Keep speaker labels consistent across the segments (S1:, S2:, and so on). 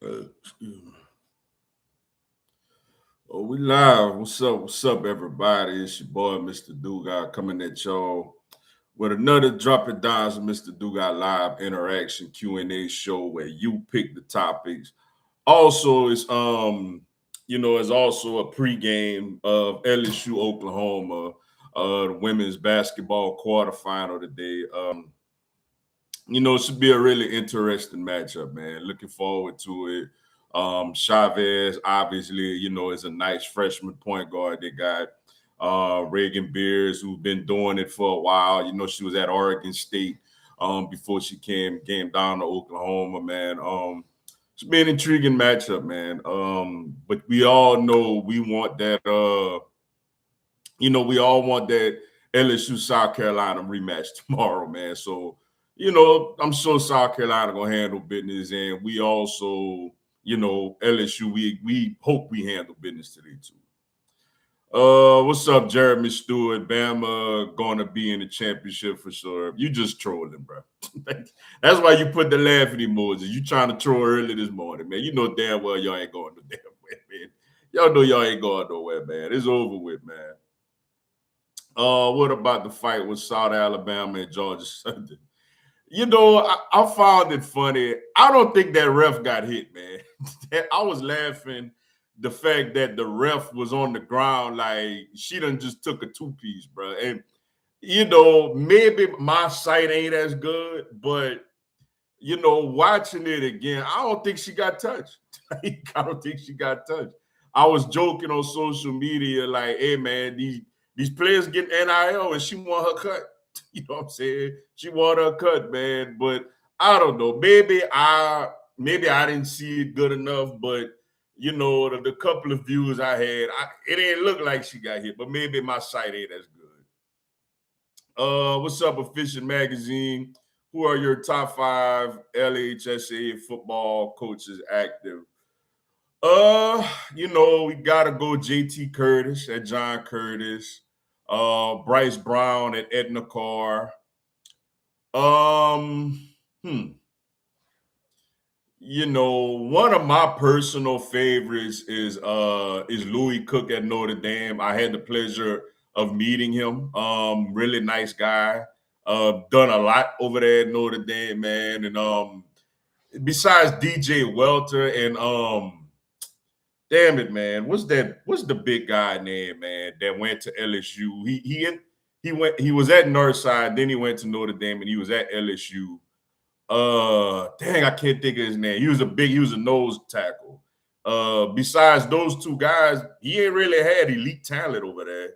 S1: Excuse me. Oh, we live. What's up, everybody? It's your boy, Mr.Dugas, coming at y'all with another Drop It Downs of Mr.Dugas live interaction Q&A show where you pick the topics. Also, it's also a pregame of LSU Oklahoma, the women's basketball quarterfinal today. It should be a really interesting matchup, man. Looking forward to it. Chavez, obviously, is a nice freshman point guard. They got Reagan Beers, who's been doing it for a while. She was at Oregon State before she came down to Oklahoma, man. It's been an intriguing matchup, man. But we all know we want that, we all want that LSU South Carolina rematch tomorrow, man. So, I'm sure South Carolina gonna handle business, and we also, LSU, we hope we handle business today too. What's up, Jeremy Stewart? Bama gonna be in the championship for sure. You just trolling, bro. That's why you put the laughing emojis. You trying to troll early this morning, man. You know damn well y'all ain't going no damn way, man. Y'all know y'all ain't going nowhere, man. It's over with, man. What about the fight with South Alabama and Georgia Southern? I found it funny. I don't think that ref got hit, man. I was laughing the fact that the ref was on the ground like she done just took a two-piece, bro. And, maybe my sight ain't as good, but, watching it again, I don't think she got touched. I don't think she got touched. I was joking on social media like, hey, man, these players get NIL and she want her cut. You know what I'm saying? She want her cut, man. But I don't know. Maybe I didn't see it good enough, but the couple of views I had, it didn't look like she got hit, but maybe my sight ain't as good. What's up, Efficient Magazine? Who are your top 5 LHSA football coaches active? We gotta go JT Curtis at John Curtis. Bryce Brown at Edna Carr. One of my personal favorites is Louis Cook at Notre Dame. I had the pleasure of meeting him. Really nice guy. Done a lot over there at Notre Dame, man. And besides DJ Welter and damn it, man. What's the big guy name, man, that went to LSU? He was at Northside, then he went to Notre Dame, and he was at LSU. Dang, I can't think of his name. He was a nose tackle. Besides those two guys, he ain't really had elite talent over there.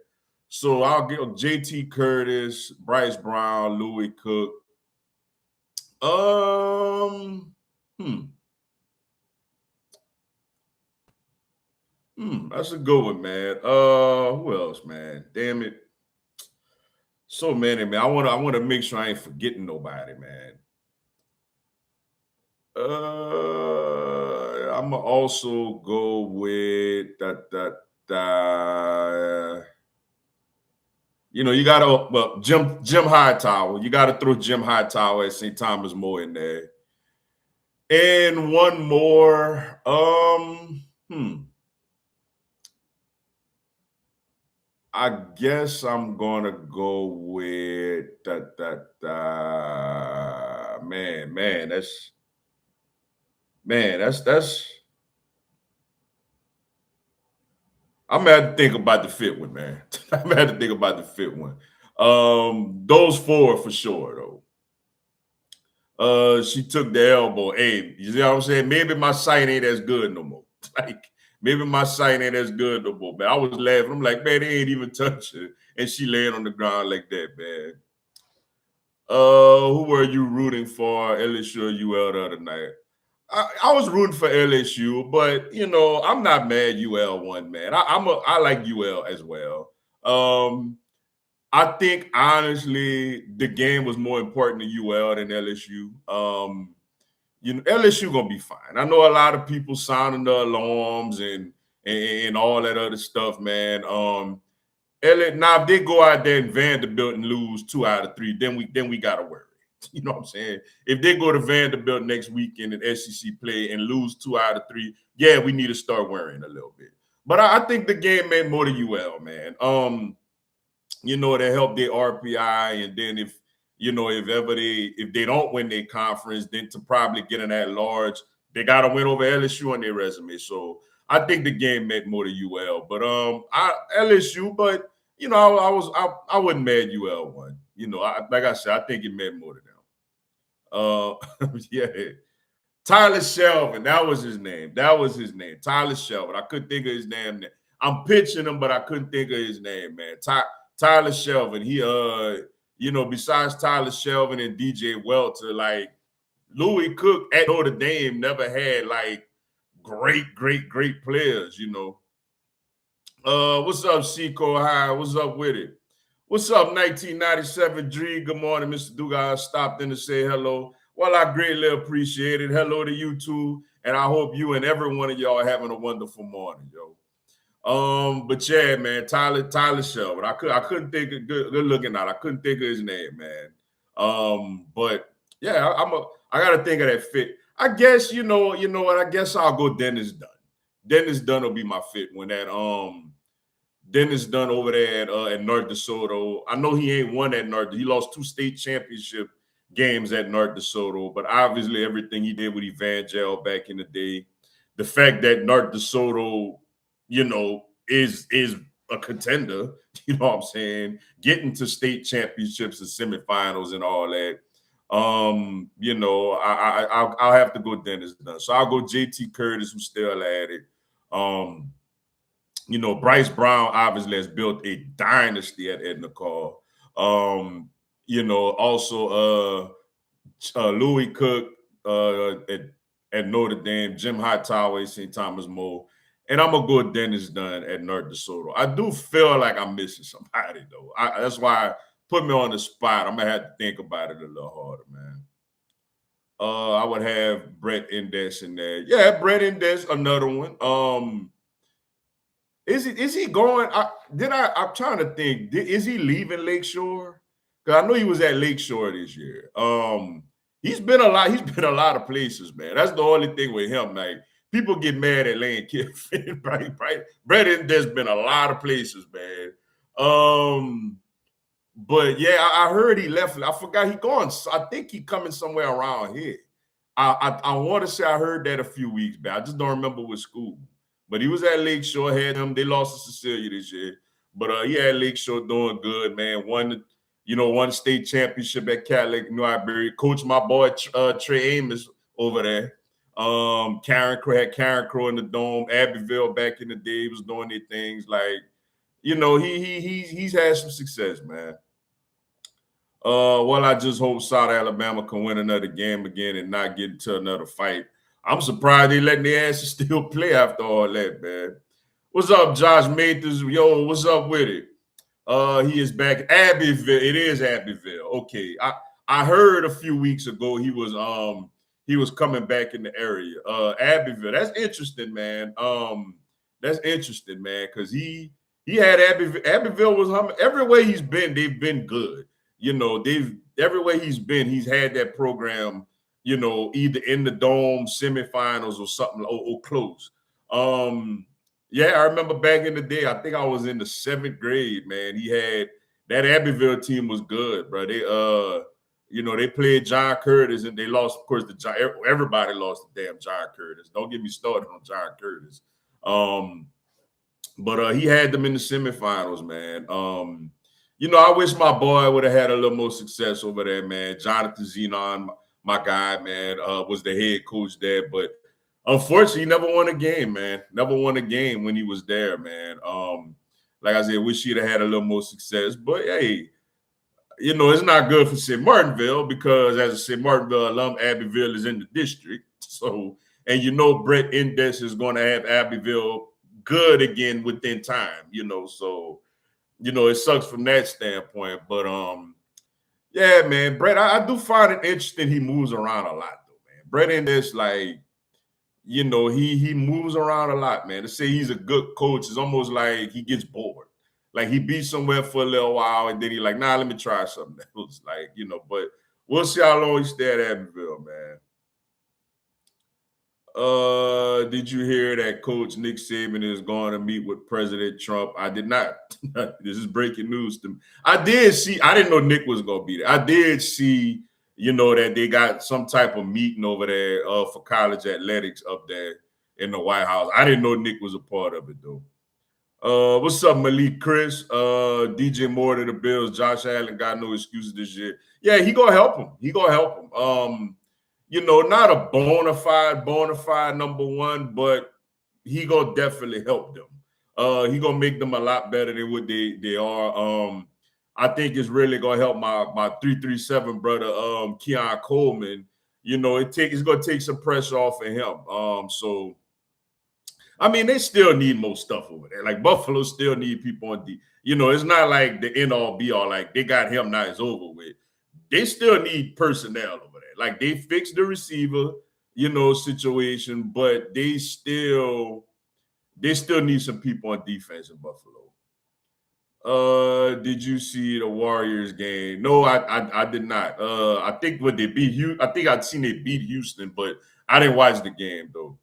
S1: So I'll give JT Curtis, Bryce Brown, Louis Cook. That's a good one, man. Who else, man? Damn it. So many, man. I wanna make sure I ain't forgetting nobody, man. I'ma also go with you gotta Jim Hightower. You gotta throw Jim Hightower at St. Thomas More in there. And one more. I guess I'm gonna go with that's I'm gonna have to think about the fit one, man. I'm gonna have to think about the fit one. Those 4 for sure, though. She took the elbow. Hey, you know what I'm saying? Maybe my sight ain't as good no more. Like, maybe my sight ain't as good no more, man. I was laughing. I'm like, man, they ain't even touch her. And she laying on the ground like that, man. Who were you rooting for, LSU or UL the other night? I was rooting for LSU, but I'm not mad UL won, man. I like UL as well. I think honestly the game was more important to UL than LSU. LSU gonna be fine. I know a lot of people sounding the alarms and all that other stuff, man. Now if they go out there and Vanderbilt and lose 2 out of 3, then we gotta worry. You know what I'm saying? If they go to Vanderbilt next weekend in SEC play and lose 2 out of 3, yeah, we need to start worrying a little bit. But I think the game meant more to UL, man. You know, to help their RPI, and then if they don't win their conference, then to probably get in at large, they got to win over LSU on their resume. So I think the game meant more to UL, but LSU, but you know, I wasn't mad UL won. You know, like I said, I think it meant more to them. Yeah. Tyler Shelvin, that was his name. Tyler Shelvin. I couldn't think of his name. I'm pitching him, but I couldn't think of his name, man. Tyler Shelvin. He you know, besides Tyler Shelvin and DJ Welter, like Louis Cook at Notre Dame never had like great players, you know. What's up, Seco High? What's up with it? What's up, 1997 Dree? Good morning, Mr. Dugas. Stopped in to say hello. Well, I greatly appreciate it. Hello to you too, and I hope you and every one of y'all are having a wonderful morning, yo. But yeah, man, Tyler Shelvin. I couldn't think of good looking out. I couldn't think of his name, man. But yeah, I gotta think of that fit. I guess you know what? I guess I'll go Dennis Dunn. Dennis Dunn will be my fit when that Dennis Dunn over there at North DeSoto. I know he ain't won at North. He lost 2 state championship games at North DeSoto, but obviously everything he did with Evangel back in the day, the fact that North DeSoto, you know, is a contender, you know what I'm saying, getting to state championships and semifinals and all that. You know, I'll have to go Dennis Dunn. So I'll go JT Curtis, who's still at it. You know, Bryce Brown obviously has built a dynasty at Edna Call. You know, also Louis Cook at Notre Dame, Jim Hightower, St. Thomas More. And I'm going to go with Dennis Dunn at North DeSoto. I do feel like I'm missing somebody, though. That's why put me on the spot. I'm going to have to think about it a little harder, man. I would have Brett Indes in there. Yeah, Brett Indes, another one. Is he going? I'm trying to think. Is he leaving Lakeshore? Because I know he was at Lakeshore this year. He's been a lot of places, man. That's the only thing with him. Like, people get mad at Lane Kiffin, right? Brett, there's been a lot of places, man. But yeah, I heard he left. I forgot he gone. I think he coming somewhere around here. I want to say I heard that a few weeks back. I just don't remember what school. But he was at Lakeshore, had him. They lost to Cecilia this year. But he had Lakeshore doing good, man. Won state championship at Cadillac, New Iberia. Coached my boy Trey Amos over there. Karen Crow in the Dome. Abbeville back in the day was doing their things. Like, you know, he's had some success, man. Well, I just hope South Alabama can win another game again and not get into another fight. I'm surprised they letting their asses still play after all that, man. What's up, Josh Mathers? Yo, what's up with it? He is back. Abbeville. It is Abbeville. Okay. I heard a few weeks ago he was coming back in the area. Abbeville. That's interesting, man. That's interesting, man, because he had Abbeville. Abbeville was humming. Everywhere he's been, they've been good. You know, everywhere he's been, he's had that program, you know, either in the Dome, semifinals, or something, or close. Yeah, I remember back in the day, I think I was in the 7th grade, man. He had that Abbeville team was good, bro. They you know, they played John Curtis and they lost, of course, everybody lost to damn John Curtis. Don't get me started on John Curtis. But he had them in the semifinals, man. You know, I wish my boy would have had a little more success over there, man. Jonathan Zenon, my guy, man, was the head coach there. But unfortunately, he never won a game, man. Never won a game when he was there, man. Like I said, wish he'd have had a little more success. But, hey, you know, it's not good for St. Martinville because as a St. Martinville alum, Abbeville is in the district. So, and you know Brett Indes is going to have Abbeville good again within time, you know. So, you know, it sucks from that standpoint. But, yeah, man, Brett, I do find it interesting he moves around a lot, though, man. Brett Indes, like, you know, he moves around a lot, man. To say he's a good coach is almost like he gets bored. Like, he be somewhere for a little while, and then he like, nah, let me try something else. Like, you know, but we'll see how long he stay at Abbeville, man. Did you hear that Coach Nick Saban is going to meet with President Trump? I did not. This is breaking news to me. I didn't know Nick was going to be there. I did see, that they got some type of meeting over there for college athletics up there in the White House. I didn't know Nick was a part of it, though. What's up, Malik Chris? DJ Moore to the Bills. Josh Allen got no excuses this year. Yeah, he gonna help him. Not a bona fide number one, but he gonna definitely help them. He gonna make them a lot better than what they are. I think it's really gonna help my 337 brother, Keon Coleman. It's gonna take some pressure off of him. So I mean, they still need more stuff over there. Like Buffalo still need people on D. It's not like the end all be all. Like they got him, now it's over with. They still need personnel over there. Like they fixed the receiver, situation, but they still need some people on defense in Buffalo. Did you see the Warriors game? No, I did not. I think what they beat Houston. I think I'd seen they beat Houston, but I didn't watch the game though.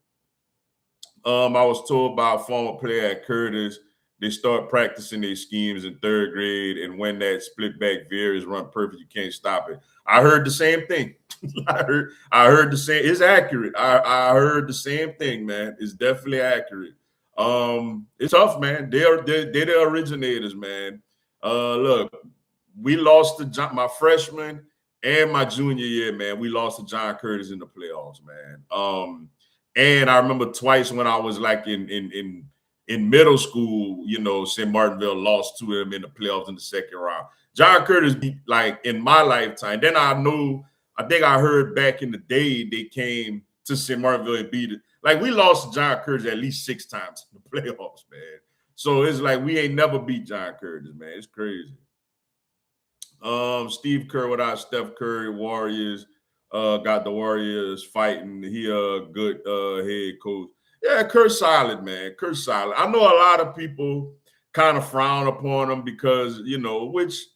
S1: I was told by a former player at Curtis, they start practicing their schemes in third grade, and when that split back veer is run perfect, you can't stop it. I heard the same thing. I heard the same. It's accurate. I heard the same thing, man. It's definitely accurate. It's tough, man. They're the originators, man. Look, we lost to my freshman and my junior year, man. We lost to John Curtis in the playoffs, man. And I remember twice when I was like in middle school, St. Martinville lost to him in the playoffs in the second round. John Curtis beat, like, in my lifetime. Then I think I heard back in the day they came to St. Martinville and beat it. Like, we lost to John Curtis at least 6 times in the playoffs, man. So it's like we ain't never beat John Curtis, man. It's crazy. Steve Kerr without Steph Curry, Warriors. Got the Warriors fighting. He a good head coach. Yeah, Kurt's solid, man. Kurt's solid. I know a lot of people kind of frown upon him because, because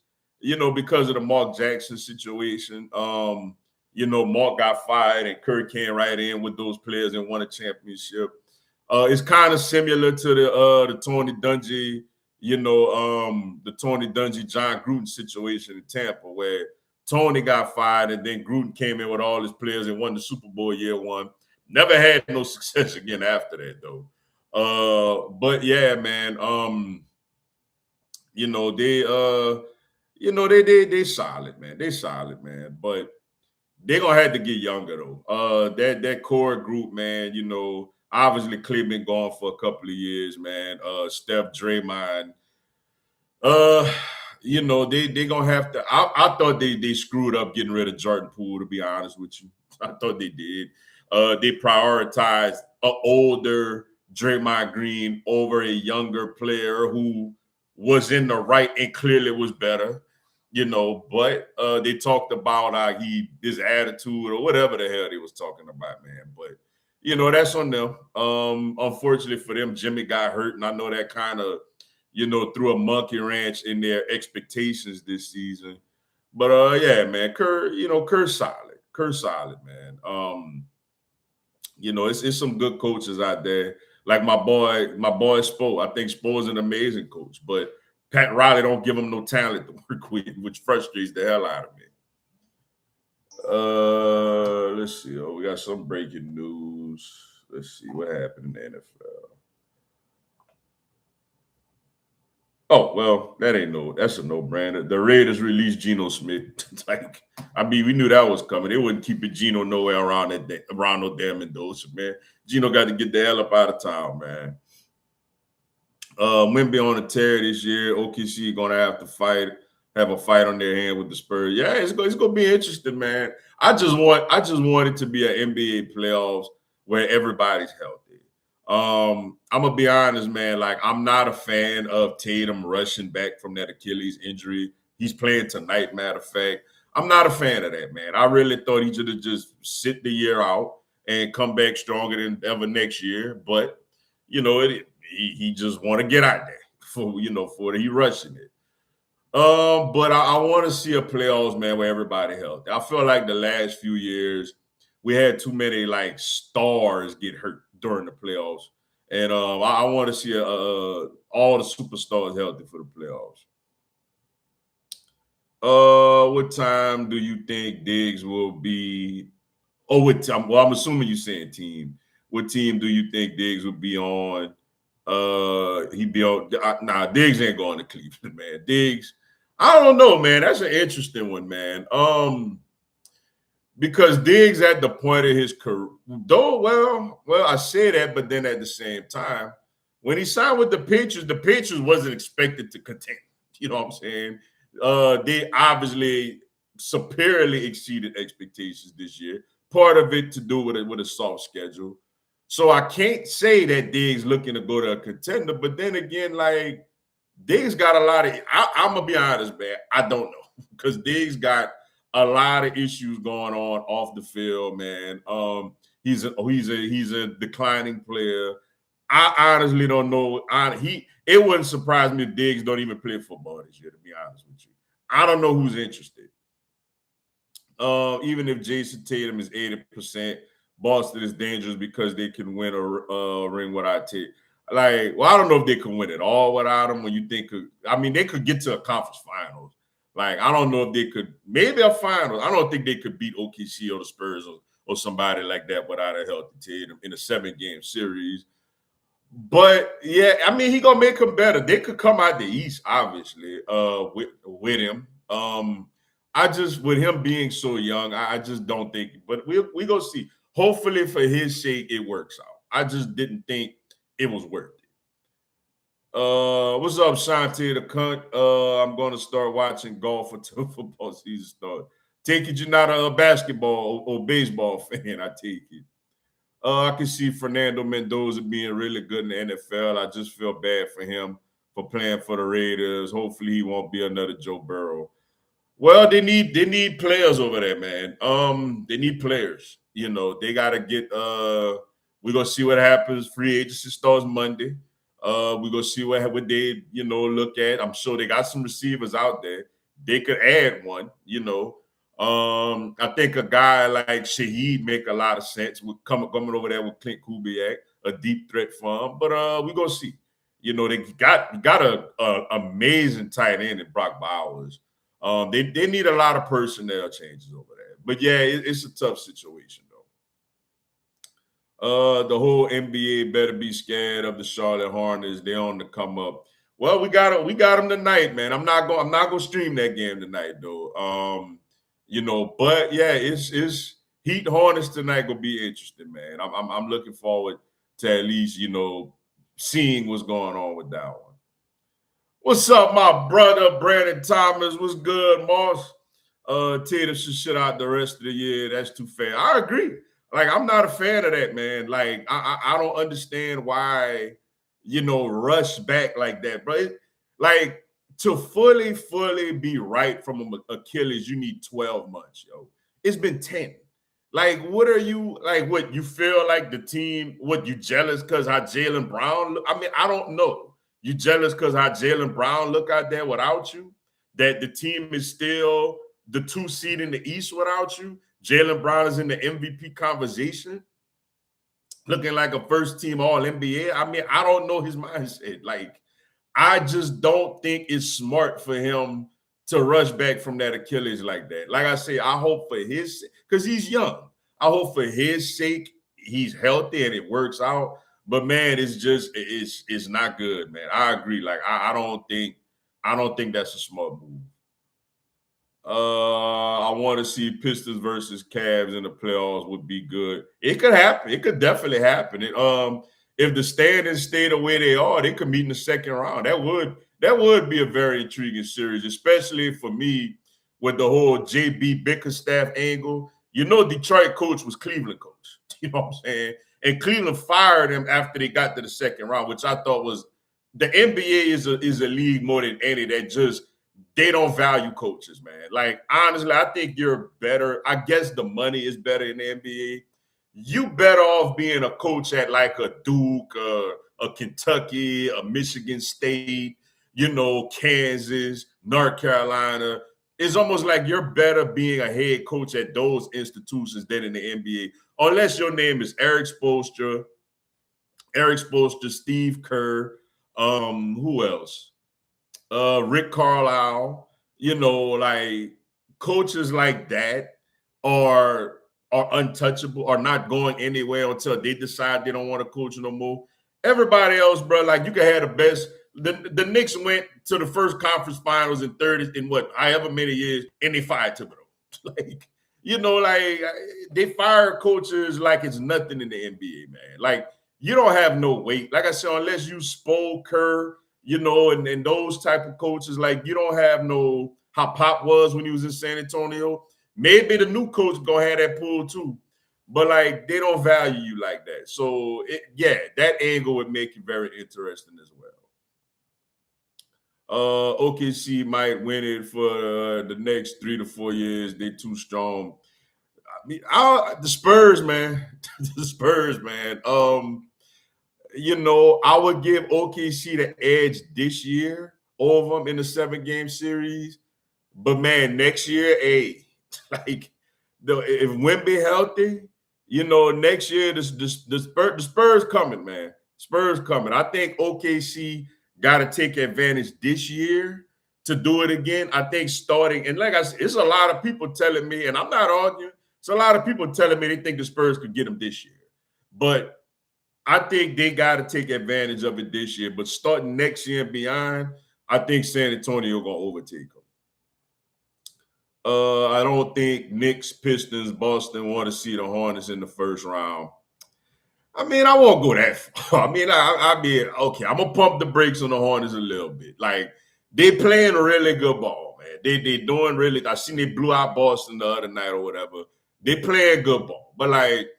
S1: of the Mark Jackson situation. Mark got fired and Kurt came right in with those players and won a championship. It's kind of similar to the Tony Dungy, the Tony Dungy, John Gruden situation in Tampa, where Tony got fired, and then Gruden came in with all his players and won the Super Bowl year one. Never had no success again after that, though. But yeah, man. They solid, man. They solid, man. But they're gonna have to get younger though. That core group, man. Obviously Clay been gone for a couple of years, man. Steph, Draymond. They gonna have to. I thought they screwed up getting rid of Jordan Poole, to be honest with you. I thought they did. They prioritized an older Draymond Green over a younger player who was in the right and clearly was better. But they talked about his attitude or whatever the hell they was talking about, man. But that's on them. Unfortunately for them, Jimmy got hurt, and I know that kind of threw a monkey wrench in their expectations this season. But yeah, man, Kurt's solid. Kurt's solid, man. It's some good coaches out there. Like my boy Spo. I think Spo's an amazing coach, but Pat Riley don't give him no talent to work with, which frustrates the hell out of me. Let's see. We got some breaking news. Let's see what happened in the NFL. Oh, well, that's a no-brainer. The Raiders released Geno Smith. We knew that was coming. They wouldn't keep it Geno nowhere around no damn Mendoza, man. Geno got to get the hell up out of town, man. Wemby on a tear this year. OKC gonna have a fight on their hand with the Spurs. Yeah, it's gonna be interesting, man. I just want it to be an NBA playoffs where everybody's healthy. I'm gonna be honest, man. Like, I'm not a fan of Tatum rushing back from that Achilles injury. He's playing tonight, matter of fact. I'm not a fan of that, man. I really thought he should have just sit the year out and come back stronger than ever next year. But he just want to get out there for he rushing it. But I want to see a playoffs, man, where everybody healthy. I feel like the last few years we had too many like stars get hurt during the playoffs, and I want to see all the superstars healthy for the playoffs. What time do you think Diggs will be? Oh, what time? Well, I'm assuming you're saying team. What team do you think Diggs will be on? He'd be on. Nah, Diggs ain't going to Cleveland, man. Diggs, I don't know, man. That's an interesting one, man. Because Diggs at the point of his career, though, well, I say that, but then at the same time, when he signed with the Patriots wasn't expected to contend. You know what I'm saying? They obviously superiorly exceeded expectations this year. Part of it to do with a soft schedule. So I can't say that Diggs looking to go to a contender, but then again, like Diggs got a lot of. I'm gonna be honest, man. I don't know because Diggs got a lot of issues going on off the field, man. He's a declining player. I honestly don't know. It wouldn't surprise me if Diggs don't even play football this year. To be honest with you, I don't know who's interested. Even if Jason Tatum is 80%, Boston is dangerous because they can win a ring without Tatum. Like, well, I don't know if they can win it all without him. When you think, I mean, they could get to a conference finals. Like, I don't know if they could, maybe a finals. I don't think they could beat OKC or the Spurs or somebody like that without a healthy Tatum in a 7-game series. But yeah, I mean, he gonna make him better. They could come out the East, obviously, with him. I just with him being so young, I just don't think. But we gonna see. Hopefully, for his sake, it works out. I just didn't think it was worth it. What's up, Shanti the cunt? I'm gonna start watching golf until football season starts. Take it you're not a basketball or baseball fan. I take it. I can see Fernando Mendoza being really good in the NFL. I just feel bad for him for playing for the Raiders. Hopefully, he won't be another Joe Burrow. Well, they need players over there, man. They need players. You know, they gotta get we're gonna see what happens. Free agency starts Monday. We're gonna see what they, look at. I'm sure they got some receivers out there. They could add one, I think a guy like Shaheed make a lot of sense with coming over there with Clint Kubiak, a deep threat for him. But we're gonna see. They got a amazing tight end in Brock Bowers. They need a lot of personnel changes over there. But yeah, it's a tough situation though. The whole NBA better be scared of the Charlotte Hornets. They on the come up. Well, we got them tonight, man. I'm not gonna stream that game tonight though. But yeah, it's Heat Hornets tonight gonna be interesting, man. I'm looking forward to at least seeing what's going on with that one. What's up, my brother Brandon Thomas? What's good, Moss? Tatum should shut out the rest of the year. That's too fair. I agree. Like, I'm not a fan of that, man. Like, I don't understand why, rush back like that, bro. Like, to fully be right from Achilles, you need 12 months, yo. It's been 10. Like, what are you like? What you feel like the team? What you jealous because how Jaylen Brown? I mean, I don't know. You jealous because how Jaylen Brown look out there without you? That the team is still the 2 seed in the East without you? Jaylen Brown is in the MVP conversation, looking like a first team All NBA. I mean, I don't know his mindset. Like, I just don't think it's smart for him to rush back from that Achilles like that. Like I say, I hope for his because he's young. I hope for his sake he's healthy and it works out. But man, it's not good, man. I agree. Like I don't think that's a smart move. I want to see Pistons versus Cavs in the playoffs would be good. It could happen. It could definitely happen. If the standings stay the way they are, they could meet in the second round. That would be a very intriguing series, especially for me with the whole JB Bickerstaff angle. Detroit coach was Cleveland coach. You know what I'm saying? And Cleveland fired him after they got to the second round, which I thought was the NBA is a league more than any that just they don't value coaches, man. Like, honestly, I think you're better. I guess the money is better in the NBA. You better off being a coach at like a Duke, a Kentucky, a Michigan State. Kansas, North Carolina. It's almost like you're better being a head coach at those institutions than in the NBA, unless your name is Eric Spoelstra, Steve Kerr, who else? Rick Carlisle, like coaches like that are untouchable, are not going anywhere until they decide they don't want to coach no more. Everybody else, bro, like you can have the best. The Knicks went to the first conference finals in 30 in however many years, and they fired Thibodeau. Like, they fire coaches like it's nothing in the NBA, man. Like, you don't have no weight. Like I said, unless you Spo, Kerr, and those type of coaches, like you don't have no how Pop was when he was in San Antonio. Maybe the new coach gonna have that pull too, but like they don't value you like that. So that angle would make it very interesting as well. OKC might win it for the next 3 to 4 years. They're too strong. I mean, the Spurs, man. The Spurs, man. I would give OKC the edge this year over them in the 7-game series. But man, next year, like if Wemby healthy, next year the Spurs coming, man. Spurs coming. I think OKC got to take advantage this year to do it again. I think starting, and like I said, it's a lot of people telling me, and I'm not arguing. It's a lot of people telling me they think the Spurs could get them this year, but I think they got to take advantage of it this year. But starting next year and beyond, I think San Antonio gonna overtake them. I don't think Knicks, Pistons, Boston want to see the Hornets in the first round. I mean, I won't go that far. I mean, okay, I'm gonna pump the brakes on the Hornets a little bit. Like, they playing really good ball, man. They doing really. I seen they blew out Boston the other night or whatever. They playing good ball, but like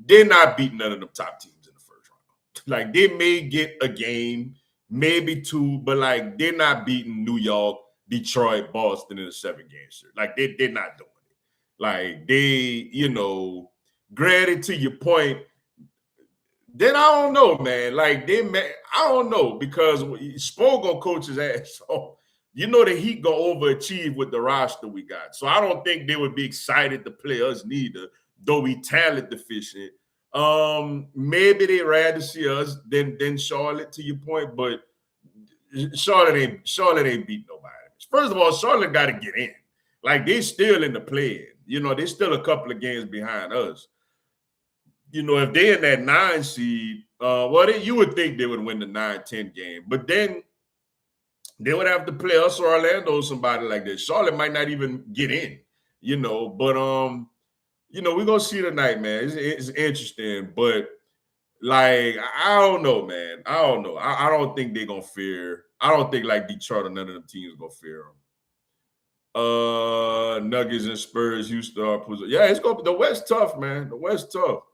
S1: they're not beating none of them top teams in the first round. Like, they may get a game, maybe two, but like they're not beating New York, Detroit, Boston in a 7-game series. Like they're not doing it. Like they, granted to your point. Then I don't know, man. Like I don't know, because Spo gonna coach his ass off. The Heat gonna overachieve with the roster we got. So I don't think they would be excited to play us neither, though we talent deficient. Maybe they'd rather see us than Charlotte, to your point, but Charlotte ain't beat nobody. First of all, Charlotte got to get in. Like, they still in the play-in. They still a couple of games behind us. If they in that 9 seed, you would think they would win the 9-10 game. But then they would have to play us or Orlando or somebody like that. Charlotte might not even get in, But, we're going to see tonight, man. It's interesting. But, like, I don't know, man. I don't know. I don't think they're going to fear. I don't think, like, Detroit or none of them teams going to fear them. Nuggets and Spurs, Houston are – yeah, it's going to – the West tough, man. The West tough.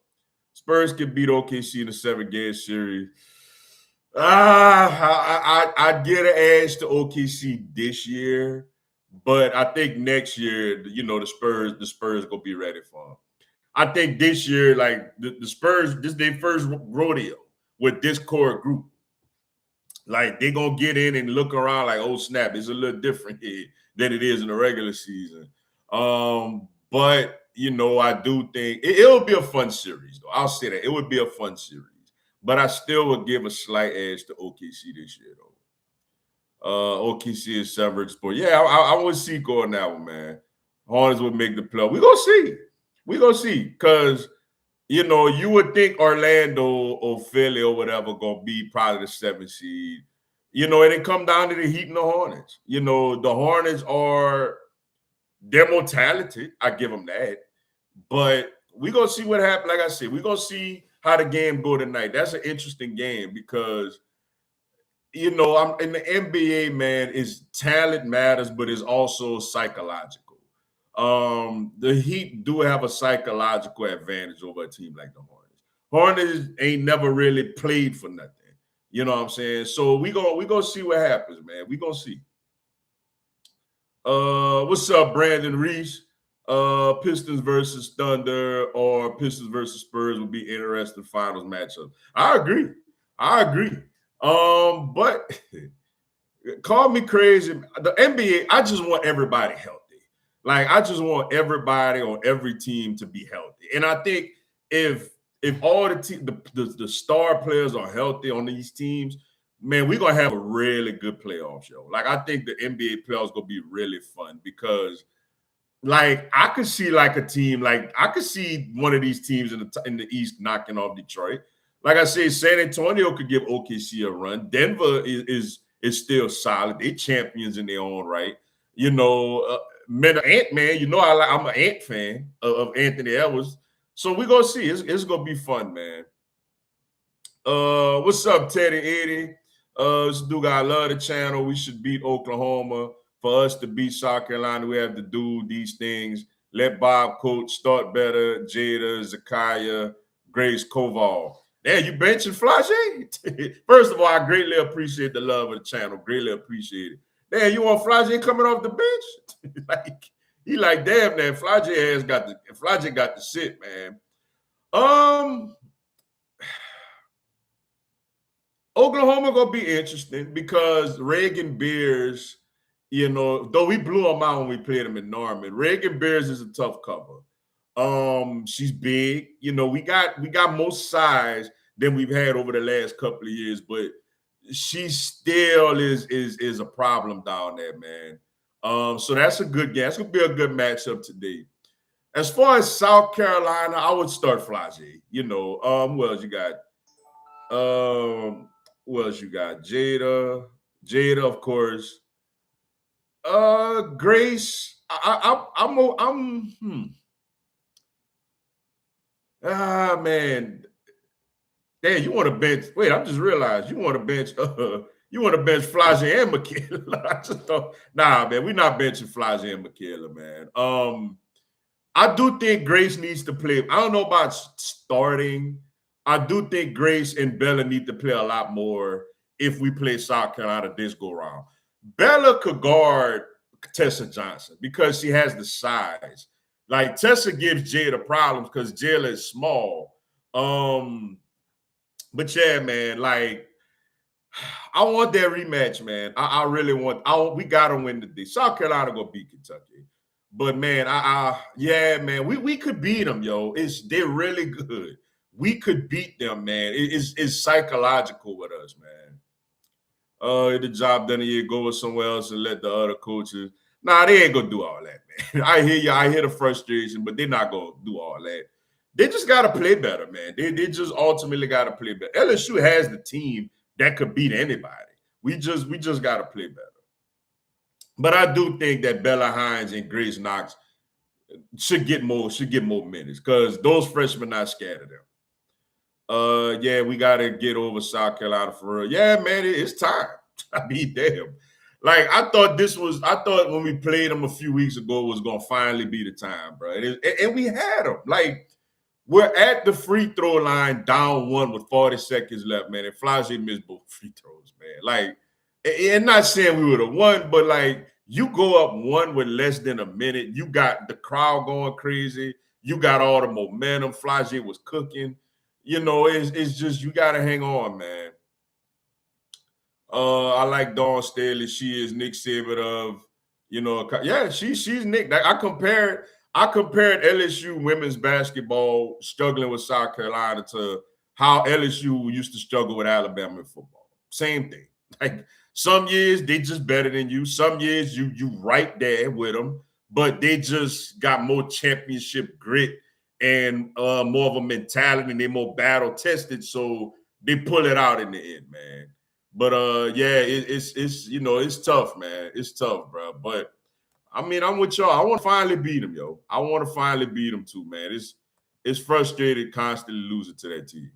S1: Spurs can beat OKC in the 7-game series. I'd get an edge to OKC this year, but I think next year, the Spurs gonna be ready for them. I think this year, like the Spurs, this is their first rodeo with this core group. Like, they gonna get in and look around like, oh snap, it's a little different here than it is in the regular season. But I do think it'll be a fun series, though. I'll say that. It would be a fun series. But I still would give a slight edge to OKC this year, though. OKC is severed sport. Yeah, I would see going that one, man. Hornets would make the play. We're going to see. We're going to see. Because, you would think Orlando or Philly or whatever going to be probably the 7th seed. And it come down to the Heat and the Hornets. The Hornets they're more talented. I give them that. But we're going to see what happens. Like I said, we're going to see how the game go tonight. That's an interesting game because, I'm in the NBA, man, is talent matters, but it's also psychological. The Heat do have a psychological advantage over a team like the Hornets. Hornets ain't never really played for nothing. You know what I'm saying? So we gonna see what happens, man. We gonna see. What's up, Brandon Reese? Pistons versus Thunder or Pistons versus Spurs would be interesting finals matchup. I agree. But Call me crazy. The NBA, I just want everybody healthy. Like I just want everybody on every team to be healthy. And I think if all the star players are healthy on these teams, man, we're gonna have a really good playoff show. Like I think the NBA playoffs gonna be really fun because like I could see like a team, like I could see one of these teams in the East knocking off Detroit. Like I said, San Antonio could give OKC a run. Denver is still solid. They champions in their own right. You know, Ant Man. You know, I'm an Ant fan of Anthony Edwards. So we're gonna see. It's gonna be fun, man. What's up, Teddy Eddie? This dude, I love the channel. We should beat Oklahoma. For us to beat South Carolina, we have to do these things. Let Bob coach, start better. Jada, Zakiya, Grace Koval. Damn, you benching Flage? First of all, I greatly appreciate the love of the channel. Greatly appreciate it. Damn, you want Flage coming off the bench? like, damn, man, Flage got the sit, man. Oklahoma gonna be interesting because Reagan Beers, you know, though we blew them out when we played them in Norman, Reagan Beers is a tough cover. She's big. You know, we got more size than we've had over the last couple of years, but she still is a problem down there, man. So that's a good game. That's gonna be a good matchup today. As far as South Carolina, I would start Flage. You know, who else you got? Who else you got? Jada, of course. Grace. Man. Damn, you want to bench? Wait, I just realized you want to bench. You want to bench Flage and Michaela. I just thought, nah, man, we're not benching Flage and Michaela, man. I do think Grace needs to play. I don't know about starting. I do think Grace and Bella need to play a lot more if we play South Carolina this go round. Bella could guard Tessa Johnson because she has the size. Like Tessa gives Jada problems because Jada is small. But yeah, man, like I want that rematch, man. I really want. We gotta win today. South Carolina gonna beat Kentucky, but man, yeah, man, we could beat them, yo. They're really good. We could beat them, man. It's psychological with us, man. The job done here, go somewhere else and let the other coaches. Nah, they ain't gonna do all that, man. I hear you. I hear the frustration, but they're not gonna do all that. They just gotta play better, man. They just ultimately gotta play better. LSU has the team that could beat anybody. We just gotta play better. But I do think that Bella Hines and Grace Knox should get more minutes because those freshmen not scared of them. Yeah, we got to get over South Carolina for real. Yeah, man, it's time. I mean, damn. Like, I thought when we played them a few weeks ago was going to finally be the time, bro. And we had them. Like, we're at the free throw line down one with 40 seconds left, man. And Flage missed both free throws, man. Like, and not saying we would have won, but, like, you go up one with less than a minute. You got the crowd going crazy. You got all the momentum. Flage was cooking. You know, it's just you got to hang on, man. I like Dawn Staley. She is Nick Saban of, you know, yeah, she's Nick. Like, I compared LSU women's basketball struggling with South Carolina to how LSU used to struggle with Alabama in football. Same thing. Like some years they just better than you. Some years you right there with them, but they just got more championship grit and more of a mentality, and they're more battle tested, so they pull it out in the end, man. But yeah, it's you know, it's tough, man. It's tough, bro. But I mean, I'm with y'all. I want to finally beat them, yo. I want to finally beat them too, man. It's frustrated constantly losing to that team.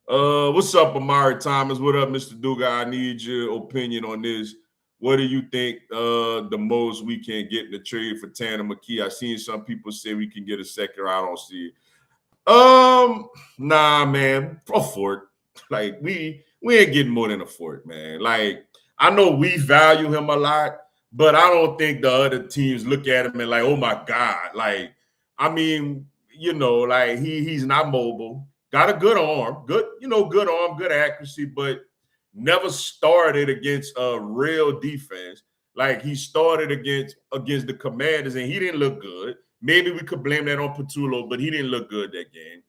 S1: What's up, Amari Thomas? What up, Mr.Dugas? I need your opinion on this. What do you think the most we can get in the trade for Tanner McKee? I've seen some people say we can get a second. I don't see it. Nah, man. A fort. Like, we ain't getting more than a fort, man. Like, I know we value him a lot, but I don't think the other teams look at him and like, oh my God. Like, I mean, you know, like he's not mobile. Got a good arm, good arm, good accuracy, but never started against a real defense. Like he started against the Commanders, and he didn't look good. Maybe we could blame that on Patullo, but he didn't look good that game.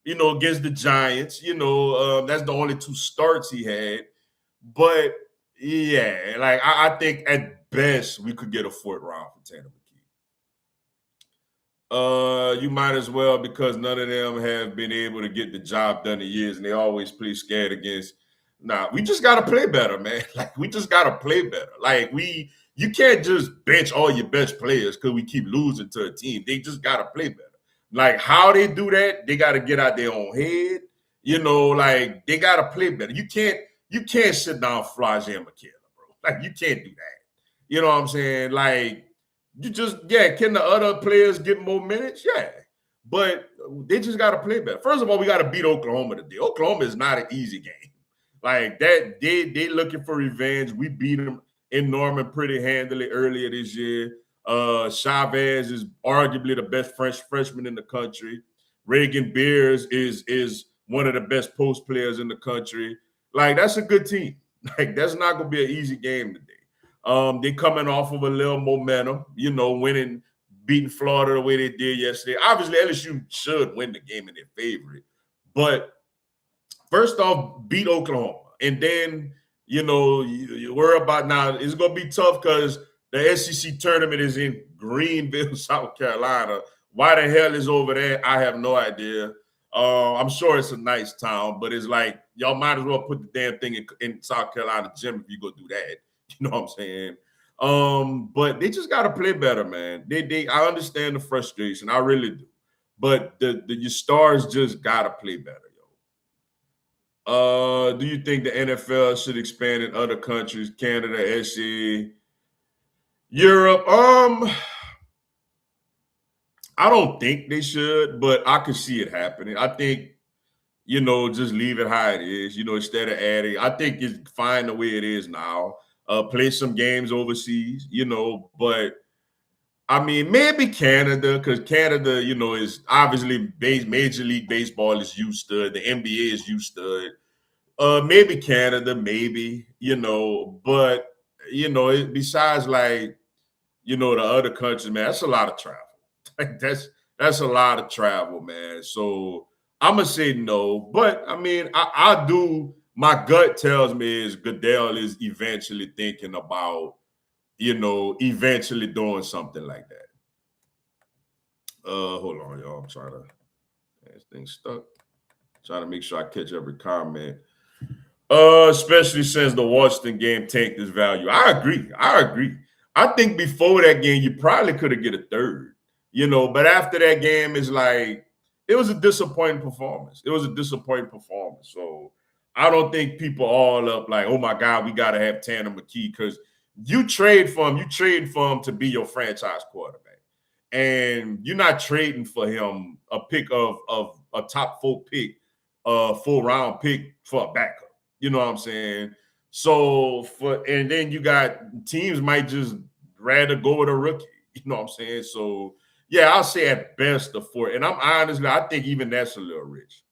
S1: Against the Giants, that's the only 2 starts he had. But yeah, like I think at best we could get a 4th round for Tanner McKee. You might as well, because none of them have been able to get the job done in years, and they always play scared against. Nah, we just gotta play better, man. Like we just gotta play better. Like you can't just bench all your best players because we keep losing to a team. They just gotta play better. Like how they do that, they gotta get out their own head. Like they gotta play better. You can't sit down Flage and McKenna, bro. Like you can't do that. You know what I'm saying? Like you just, can the other players get more minutes? Yeah. But they just got to play better. First of all, we got to beat Oklahoma today. Oklahoma is not an easy game. Like that, they looking for revenge. We beat them in Norman pretty handily earlier this year. Chavez is arguably the best freshman in the country. Reagan Beers is one of the best post players in the country. Like that's a good team. Like that's not going to be an easy game today. They coming off of a little momentum, winning, beating Florida the way they did yesterday. Obviously, LSU should win the game in their favorite. But first off, beat Oklahoma. And then, you worry about now, it's going to be tough because the SEC tournament is in Greenville, South Carolina. Why the hell is over there? I have no idea. I'm sure it's a nice town, but it's like y'all might as well put the damn thing in South Carolina gym if you go do that. You know what I'm saying? But they just got to play better, man. I understand the frustration. I really do. But your stars just got to play better, yo. Do you think the NFL should expand in other countries, Canada, SC, Europe? I don't think they should, but I could see it happening. I think, just leave it how it is, instead of adding. I think it's fine the way it is now. Play some games overseas, but I mean, maybe Canada, because Canada, is obviously Major League Baseball is used to it. The NBA is used to it. Maybe Canada, maybe, but, besides like, the other countries, man, that's a lot of travel. Like that's a lot of travel, man. So I'm going to say no, but I mean, I do. My gut tells me is Goodell is eventually thinking about, eventually doing something like that. Hold on, y'all. I'm trying to this thing stuck. Trying to make sure I catch every comment. Especially since the Washington game tanked his value. I agree. I think before that game, you probably could have get a third, but after that game, it's like it was a disappointing performance. So I don't think people all up like, oh my God, we got to have Tanner McKee because you trade for him to be your franchise quarterback. And you're not trading for him a pick of a top 4 pick, 4-round pick for a backup. You know what I'm saying? So and then you got teams might just rather go with a rookie. You know what I'm saying? So yeah, I'll say at best a 4. And I think even that's a little rich.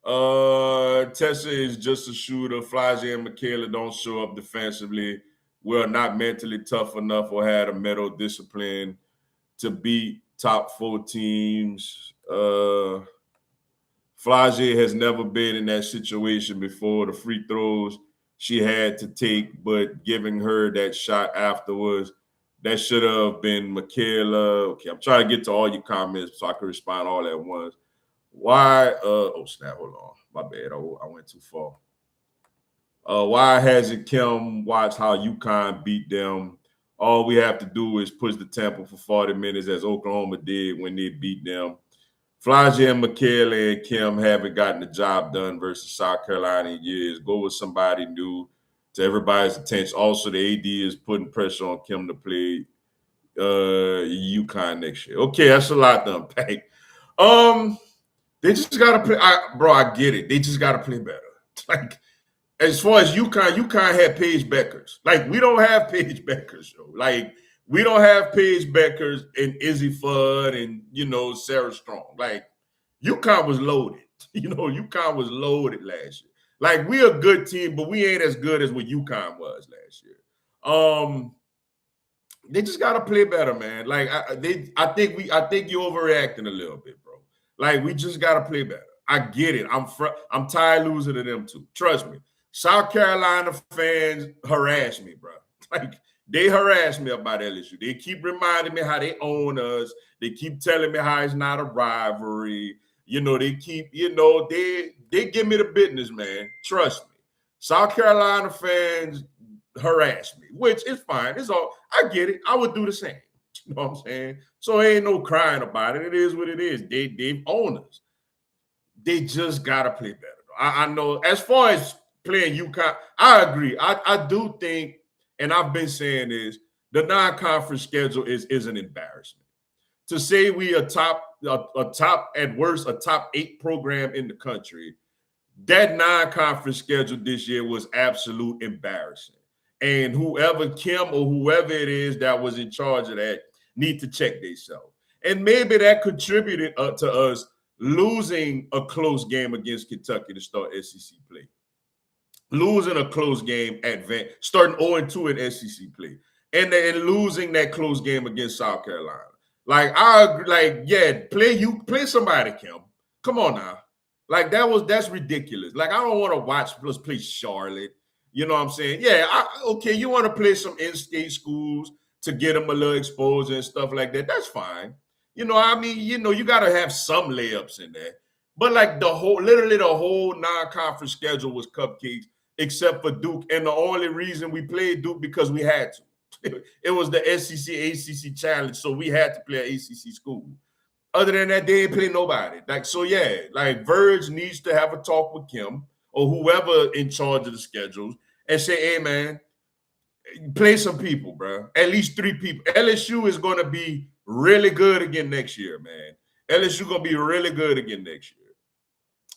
S1: Tessa is just a shooter. Flage and Michaela don't show up defensively. We're not mentally tough enough or had a mental discipline to beat top 4 teams. Flage has never been in that situation before. The free throws she had to take, but giving her that shot afterwards, that should have been Michaela. Okay, I'm trying to get to all your comments so I can respond all at once. Why? Oh snap! Hold on, my bad. I went too far. Why hasn't Kim watched how UConn beat them? All we have to do is push the tempo for 40 minutes, as Oklahoma did when they beat them. Flage and Michaela and Kim haven't gotten the job done versus South Carolina in years. Go with somebody new to everybody's attention. Also, the AD is putting pressure on Kim to play UConn next year. Okay, that's a lot to unpack. They just gotta play. I get it. They just gotta play better. Like as far as UConn had Paige Beckers. Like we don't have Paige Beckers, yo. Like we don't have Paige Beckers and Izzy Fudd and Sarah Strong. Like UConn was loaded. UConn was loaded last year. Like, we're a good team, but we ain't as good as what UConn was last year. They just gotta play better, man. Like, I think you're overreacting a little bit, bro. Like, we just gotta play better. I get it. I'm tired of losing to them too. Trust me. South Carolina fans harass me, bro. Like, they harass me about LSU. They keep reminding me how they own us. They keep telling me how it's not a rivalry. They keep, they give me the business, man. Trust me. South Carolina fans harass me, which is fine. It's all, I get it. I would do the same. You know what I'm saying? So ain't no crying about it. It is what it is. They've owned us. They just gotta play better. I know as far as playing UConn, I agree. I do think, and I've been saying this, the non-conference schedule is an embarrassment. To say we a top at worst a top 8 program in the country, that non-conference schedule this year was absolute embarrassing. And whoever Kim or whoever it is that was in charge of that need to check themselves. And maybe that contributed to us losing a close game against Kentucky to start SEC play. Losing a close game starting 0-2 in SEC play. And then losing that close game against South Carolina. Like, I agree, like, yeah, play somebody, Kim. Come on now. Like, that's ridiculous. Like, I don't want to watch us play Charlotte. You know what I'm saying? Yeah, okay, you want to play some in-state schools to get them a little exposure and stuff like that. That's fine. You got to have some layups in there. But like literally the whole non-conference schedule was cupcakes except for Duke. And the only reason we played Duke because we had to. It was the SEC ACC challenge, so we had to play an ACC school. Other than that, they ain't play nobody. Like, so yeah, like Verge needs to have a talk with Kim or whoever in charge of the schedules and say, hey man, play some people, bro. At least 3 people. LSU is going to be really good again next year, man. LSU going to be really good again next year.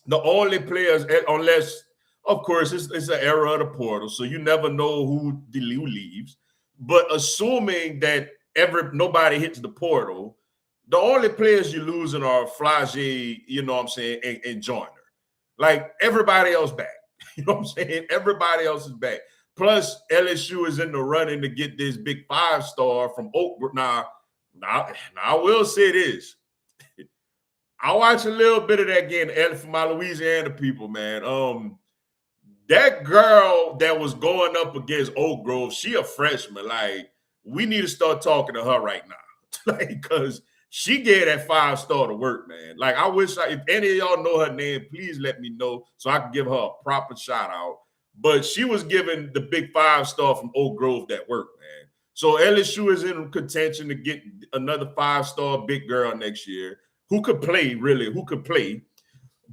S1: The only players, unless, of course, it's an era of the portal, so you never know who leaves. But assuming that nobody hits the portal, the only players you're losing are Flage, you know what I'm saying, and Joyner. Like, everybody else back. You know what I'm saying? Everybody else is back. Plus, LSU is in the running to get this big 5-star from Oak. Now, I will say this. I watched a little bit of that game for my Louisiana people, man. That girl that was going up against Oak Grove, she a freshman. Like, we need to start talking to her right now. Like, because she gave that 5-star to work, man. Like, I wish if any of y'all know her name, please let me know so I can give her a proper shout out. But she was given the big 5-star from Oak Grove that worked, man. So LSU is in contention to get another 5-star big girl next year who could play, really,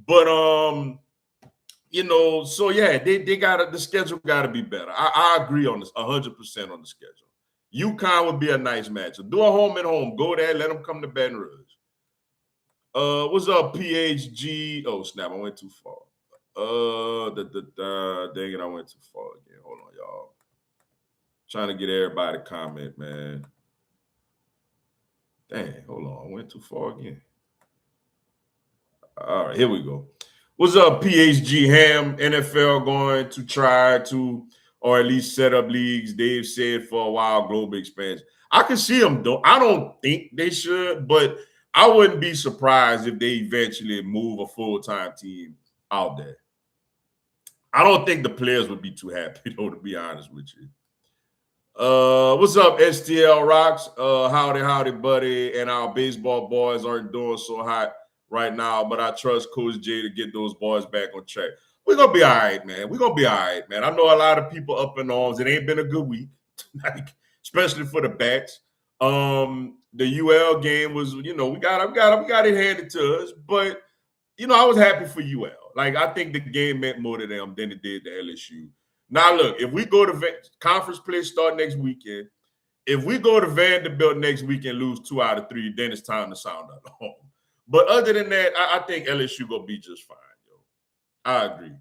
S1: But so yeah, the schedule gotta be better. I agree on this 100% on the schedule. UConn would be a nice matchup. Do a home and home. Go there, let them come to Baton Rouge. What's up, PHG? Oh, snap, I went too far. Dang it, I went too far again. Hold on, y'all. Trying to get everybody to comment, man. Dang, hold on. I went too far again. All right, here we go. What's up, PHG Ham? NFL going to try to, or at least set up leagues. Dave said for a while, global expansion. I can see them, though. I don't think they should, but I wouldn't be surprised if they eventually move a full-time team out there. I don't think the players would be too happy, though, to be honest with you. What's up, STL Rocks? Howdy, buddy. And our baseball boys aren't doing so hot right now, but I trust Coach J to get those boys back on track. We're going to be all right, man. I know a lot of people up in arms. It ain't been a good week, especially for the bats. The UL game was, we got it handed to us, but, I was happy for UL. Like, I think the game meant more to them than it did to LSU. Now, look, if we go to conference play start next weekend, if we go to Vanderbilt next week and lose 2 out of 3, then it's time to sound out home. But other than that, I think LSU gonna be just fine, yo. I agree.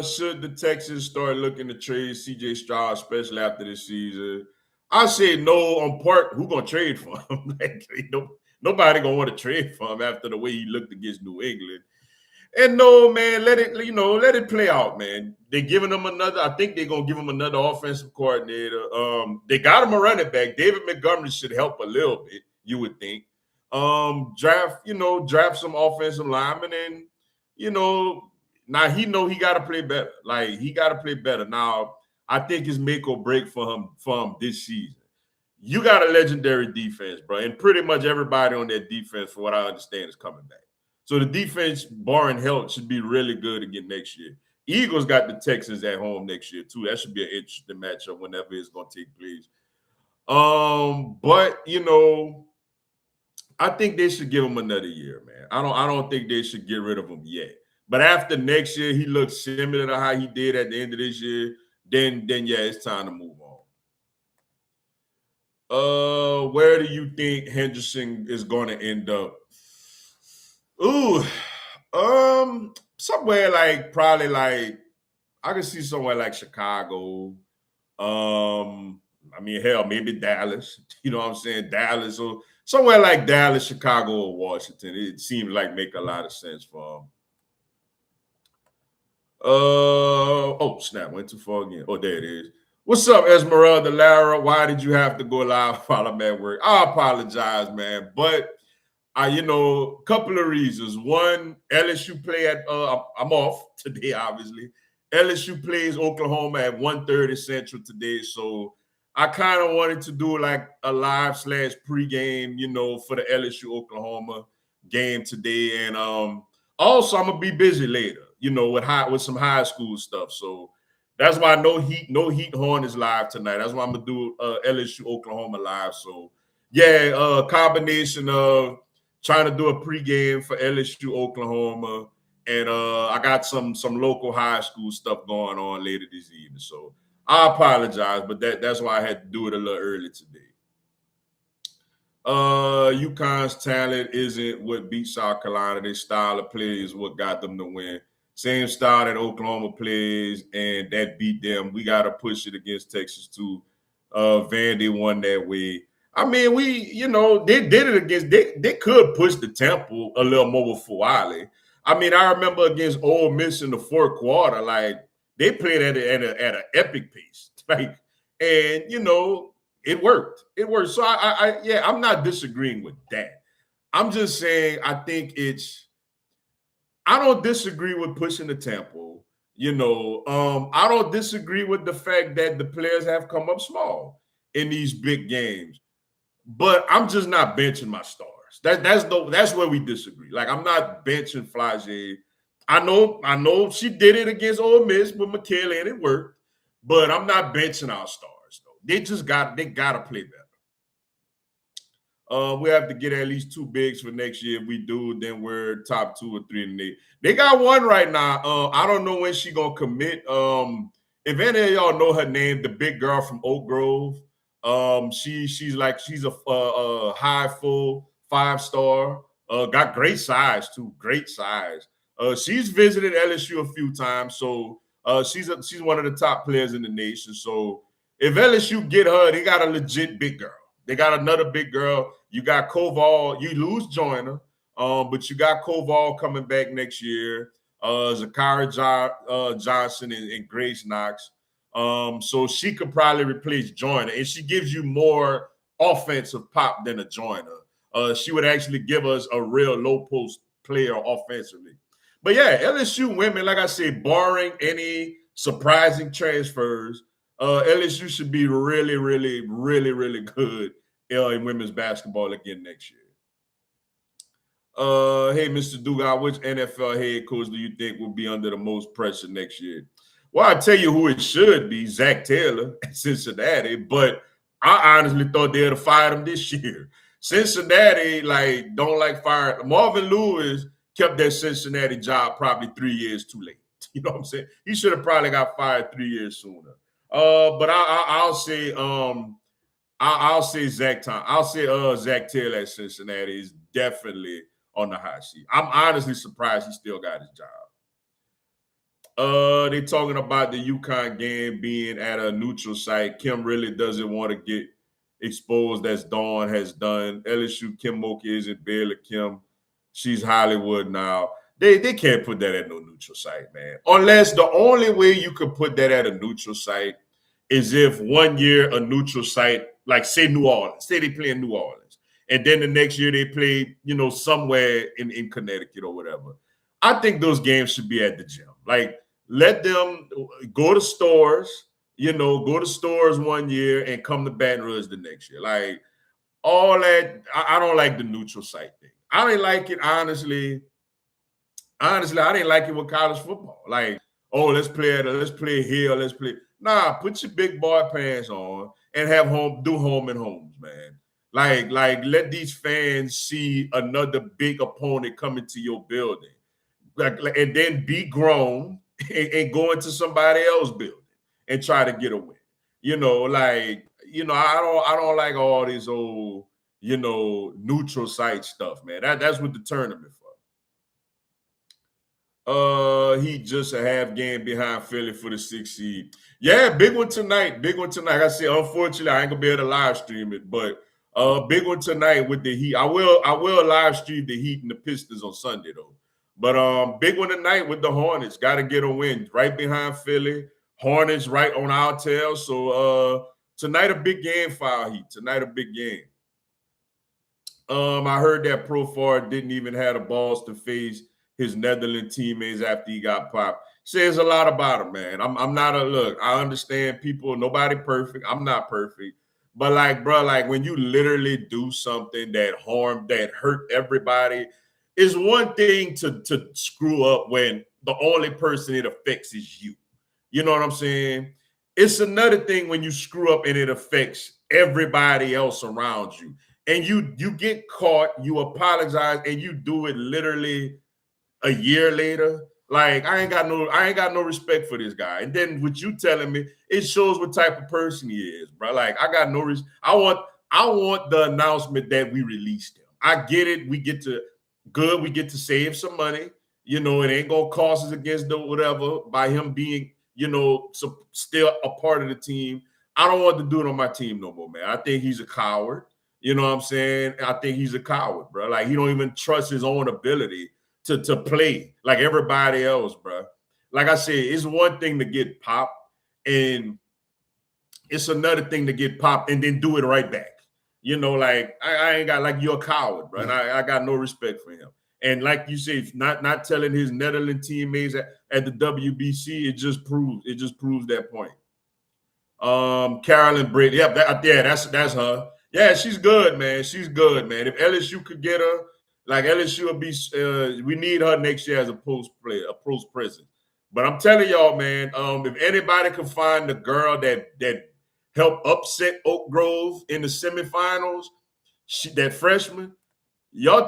S1: Should the Texans start looking to trade CJ Stroud, especially after this season? I say no on part. Who gonna trade for him? Nobody gonna want to trade for him after the way he looked against New England. And no, man, let it play out, man. They're giving them another. I think they're gonna give him another offensive coordinator. They got him a running back. David Montgomery should help a little bit, you would think. Draft some offensive linemen, and now he he got to play better. Like he got to play better. Now I think it's make or break for him this season. You got a legendary defense, bro, and pretty much everybody on that defense, for what I understand, is coming back. So the defense, barring health, should be really good again next year. Eagles got the Texans at home next year too. That should be an interesting matchup whenever it's going to take place. But I think they should give him another year, man. I don't think they should get rid of him yet. But after next year, he looks similar to how he did at the end of this year. Then yeah, it's time to move on. Where do you think Henderson is going to end up? Ooh, somewhere probably I can see somewhere like Chicago. I mean, hell, maybe Dallas. You know what I'm saying? Dallas, or somewhere like Dallas, Chicago, or Washington. It seems like make a lot of sense for him. Oh snap, went too far again. Oh, there it is. What's up, Esmeralda Lara? Why did you have to go live while I'm at work? I apologize, man, but a couple of reasons. One, LSU play at I'm off today, obviously. LSU plays Oklahoma at 1:30 Central today. So I kind of wanted to do like a live / pregame, for the LSU Oklahoma game today. And also I'm gonna be busy later, with some high school stuff. So that's why no heat horn is live tonight. That's why I'm gonna do LSU Oklahoma live. So yeah, combination of trying to do a pregame for LSU Oklahoma, and I got some local high school stuff going on later this evening. So I apologize, but that's why I had to do it a little early today. UConn's talent isn't what beat South Carolina. Their style of play is what got them to win. Same style that Oklahoma plays, and that beat them. We got to push it against Texas too. Vandy won that way. I mean, they did it against. They could push the tempo a little more with Fuale. I mean, I remember against Ole Miss in the fourth quarter, like they played at an epic pace, like, and it worked. It worked. So I'm not disagreeing with that. I'm just saying I think I don't disagree with pushing the tempo. I don't disagree with the fact that the players have come up small in these big games. But I'm just not benching my stars. That's where we disagree. Like I'm not benching Flage. I know she did it against Ole Miss with Michaela and it worked, but I'm not benching our stars though. They gotta play better. We have to get at least 2 bigs for next year. If we do, then we're top 2 or 3 in the league. They got one right now. I don't know when she gonna commit. If any of y'all know her name, the big girl from Oak Grove. She's a high full 5-star. Got great size too. Great size. She's visited LSU a few times, so she's one of the top players in the nation. So if LSU get her, they got a legit big girl. They got another big girl. You got Koval. You lose Joyner, but you got Koval coming back next year. Zakari Johnson and Grace Knox. So she could probably replace Joyner, and she gives you more offensive pop than a Joyner. She would actually give us a real low post player offensively. But yeah, LSU women, like I said, barring any surprising transfers, LSU should be really, really, really, really good in women's basketball again next year. Hey, Mr.Dugas, which NFL head coach do you think will be under the most pressure next year? Well, I tell you who it should be, Zach Taylor at Cincinnati, but I honestly thought they'd have fired him this year. Cincinnati, don't like firing. Marvin Lewis kept that Cincinnati job probably 3 years too late. You know what I'm saying? He should have probably got fired 3 years sooner. But I'll say Zach Taylor at Cincinnati is definitely on the hot seat. I'm honestly surprised he still got his job. They talking about the UConn game being at a neutral site. Kim really doesn't want to get exposed as Dawn has done. LSU Kim Mulkey isn't Baylor Kim. She's Hollywood now. They can't put that at no neutral site, man. Unless the only way you could put that at a neutral site is if one year a neutral site, like say New Orleans, say they play in New Orleans, and then the next year they play, somewhere in Connecticut or whatever. I think those games should be at the gym. Like, let them go to stores, go to stores one year and come to Baton Rouge the next year. Like, all that, I don't like the neutral site thing. I didn't like it, honestly. Honestly, I didn't like it with college football. Like, oh, let's play here, let's play. Nah, put your big boy pants on and do home and homes, man. Like let these fans see another big opponent coming to your building. And then be grown and go into somebody else's building and try to get a win. I don't like all this old, neutral site stuff, man. That's what the tournament for. He just a half game behind Philly for the 6th seed. Yeah, big one tonight. Big one tonight. I said, unfortunately, I ain't gonna be able to live stream it, but big one tonight with the Heat. I will live stream the Heat and the Pistons on Sunday though. But big one tonight with the Hornets. Got to get a win right behind Philly. Hornets right on our tail. So tonight a big game for our Heat. Tonight a big game. I heard that Profar didn't even have the balls to face his Netherlands teammates after he got popped. Says a lot about him, man. I'm not look, I understand people, nobody perfect. I'm not perfect. But like when you literally do something that hurt everybody, it's one thing to screw up when the only person it affects is you. You know what I'm saying? It's another thing when you screw up and it affects everybody else around you. And you get caught, you apologize, and you do it literally a year later. Like, I ain't got no respect for this guy. And then what you telling me, it shows what type of person he is, bro. Like, I got no respect. I want the announcement that we released him. I get it. We get to save some money. It ain't gonna cost us against the whatever by him being, still a part of the team. I don't want to do it on my team no more, man. I think he's a coward. You know what I'm saying? I think he's a coward, bro. Like, he don't even trust his own ability to play like everybody else, bro. Like I said, it's one thing to get popped, and it's another thing to get popped and then do it right back. Like I ain't got, like, you're a coward, bro. And I got no respect for him. And like you say, not telling his Netherlands teammates at the WBC, it just proves that point. Carolyn Britt, that's her. Yeah, she's good, man. She's good, man. If LSU could get her, like, LSU will be, we need her next year as a post presence. But I'm telling y'all, man, if anybody can find the girl that helped upset Oak Grove in the semifinals, that freshman, y'all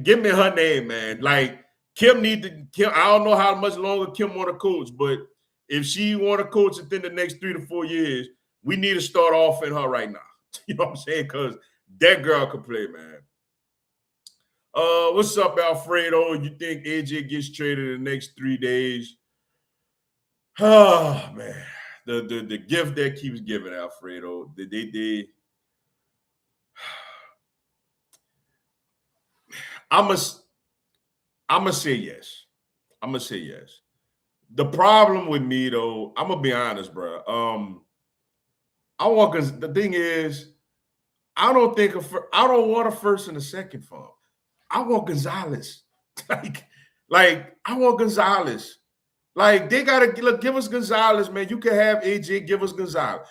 S1: give me her name, man. Like, Kim, I don't know how much longer Kim want to coach, but if she want to coach within the next 3 to 4 years, we need to start off in her right now. You know what I'm saying? Because that girl could play, man. What's up, Alfredo? You think AJ gets traded in the next 3 days? Oh, man. The gift that keeps giving, Alfredo. I'm gonna say yes. I'm gonna say yes. The problem with me, though, I'm gonna be honest, bro. The thing is, I don't want a first and a second for him. I want Gonzalez. like I want Gonzalez. Like, they gotta give us Gonzalez, man. You can have AJ, give us Gonzalez.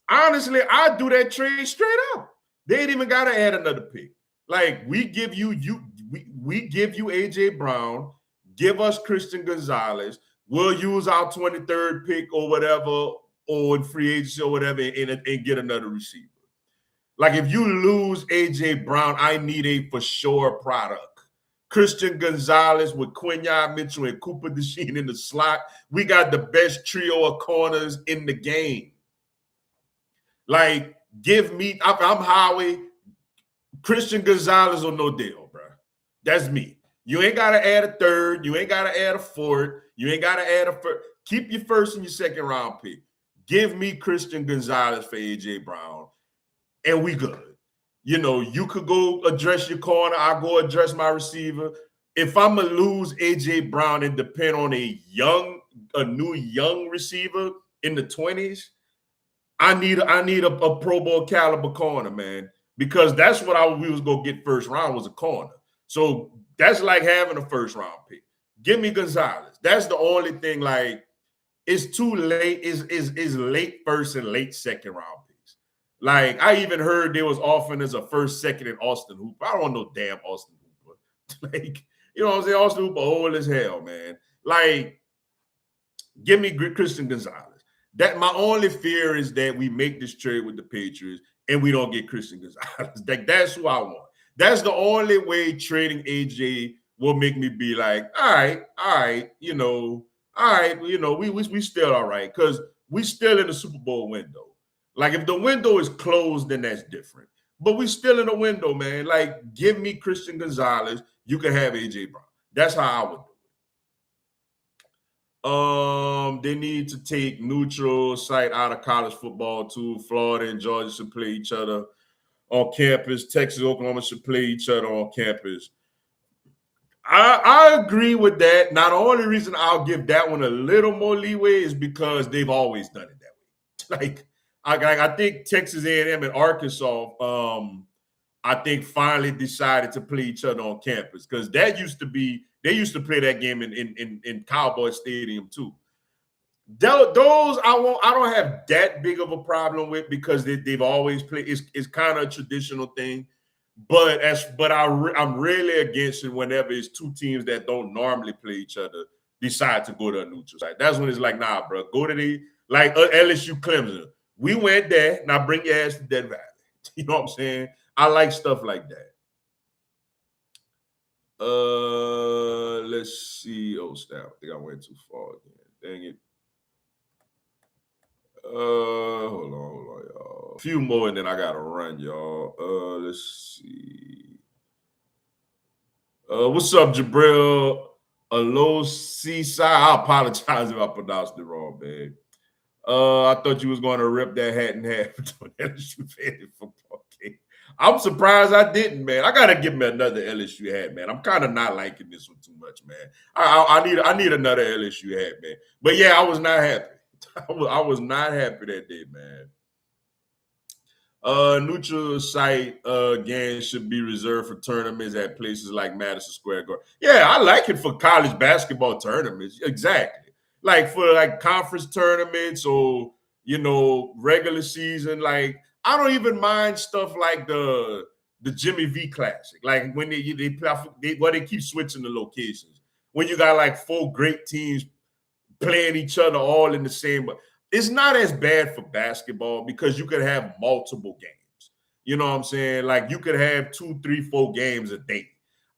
S1: Honestly, I'd do that trade straight up. They ain't even gotta add another pick. Like, we give you AJ Brown, give us Christian Gonzalez. We'll use our 23rd pick or whatever, or in free agency or whatever, and get another receiver. Like, if you lose AJ Brown, I need a for sure product. Christian Gonzalez with Quinyon Mitchell and Cooper DeSheen in the slot. We got the best trio of corners in the game. Like, give me, I'm Howie, Christian Gonzalez or no deal, bro. That's me. You ain't got to add a third. You ain't got to add a fourth. You ain't got to add a first. Keep your first and your second round pick. Give me Christian Gonzalez for AJ Brown, and we good. You could go address your corner. I'll go address my receiver. if I'm gonna lose AJ Brown and depend on a new young receiver in the 20s, I need a Pro Bowl caliber corner, man, because that's what we was gonna get first round was a corner. So that's like having a first round pick. Give me Gonzalez. That's the only thing. Like, it's too late. Is late first and late second round picks. Like, I even heard there was offering as a first, second, and Austin Hooper. I don't know damn Austin Hooper. Like, you know what I'm saying? Austin Hooper old as hell, man. Like, give me Christian Gonzalez. That my only fear is that we make this trade with the Patriots and we don't get Christian Gonzalez. That's who I want. That's the only way trading AJ will make me be like, all right, you know, we still all right because we still in the Super Bowl window. Like, if the window is closed, then that's different. But we still in the window, man. Like, give me Christian Gonzalez. You can have AJ Brown. That's how I would do it. They need to take neutral site out of college football too. Florida and Georgia should play each other on campus. Texas, Oklahoma should play each other on campus. I agree with that. Now, the only reason I'll give that one a little more leeway is because they've always done it that way. Like, I think Texas A&M and Arkansas, I think finally decided to play each other on campus because that used to be they used to play that game in Cowboy Stadium too. Those I don't have that big of a problem with because they've always played. It's kind of a traditional thing. But I'm really against it whenever it's two teams that don't normally play each other decide to go to a neutral site. That's when it's like, nah, bro, go to LSU Clemson. We went there. Now bring your ass to Death Valley. You know what I'm saying? I like stuff like that. Let's see. Oh, snap. I think I went too far again. Dang it. Hold on, y'all. A few more and then I gotta run, y'all. Let's see. What's up, Jabril? Alo Seaside. I apologize if I pronounced it wrong, man. I thought you was going to rip that hat in half for LSU football game. I'm surprised I didn't, man. I gotta give me another LSU hat, man. I'm kind of not liking this one too much, man. I need another LSU hat, man. But yeah, I was not happy. I was not happy that day, man. Neutral site games should be reserved for tournaments at places like Madison Square Garden. Yeah, I like it for college basketball tournaments. Exactly. Like for like conference tournaments or, you know, regular season. Like, I don't even mind stuff like the Jimmy V Classic. Like when they play, they keep switching the locations. When you got like 4 great teams playing each other all in the same. It's not as bad for basketball because you could have multiple games. You know what I'm saying? Like you could have 2, 3, 4 games a day.